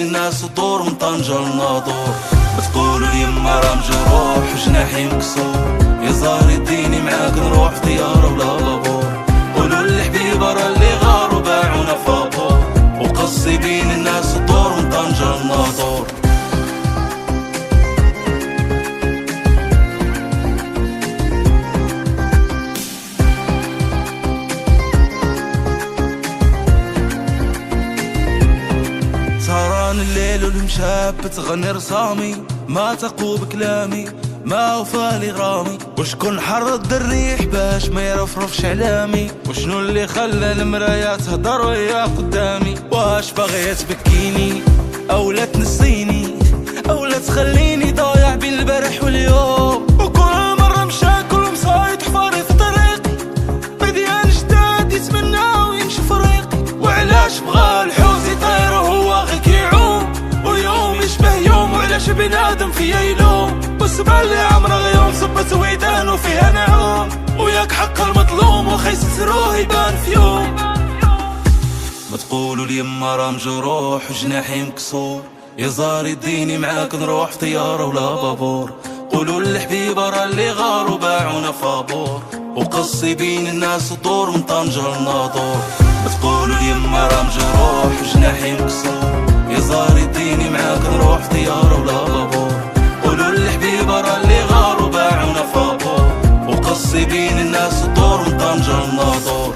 الناس طور من طنجة لناظور. بتقولوا اليما راه مجروح وجناحي مكسور، يا زهر اديني معاك نروح في طيارة ولا بابور. قولوا للحبيبة راه اللي غاروا باعونا فابور، وقصي بين الناس طور من طنجة لناظور. سهران الليل والمشاب بتغني رسامي، ما تقو بكلامي ما وفالي غرامي. وشكون حرض الريح باش ما يرفرفش علامي، وشنو اللي خلى المرايا تهدر ويا قدامي. واش باغي تبكيني او لا تنسيني او لا تخليني ضايع بين البارح واليوم. وكل مرة مشى كل مصايد حفاري في طريقي، مديان جداد يتمنى وينشف ريقي. وعلاش بغى الحوت يطير وهو غير كيعوم، ويوم يشبه يوم وعلاش بنادم فيا يلوم. والسبع اللي عمره غيوم صبت ويدان وفيها نعوم، وياك حق المظلوم وخيس سروه يبان في يوم. ما تقولوا اليما راه مجروح وجناحي مكسور، يا زهر يديني معاك نروح في طيارة ولا بابور. قولوا للحبيبة راه اللي غاروا باعونا فابور، وقصي بين الناس طور من طنجة لناظور. بتقولوا اليما راه مجروح وجناحي مكسور، يا زهر يديني معاك نروح في طيارة ولا بابور. قولوا للحبيبة راه اللي غاروا باعونا فابور، وقصي بين الناس طور من طنجة لناظور.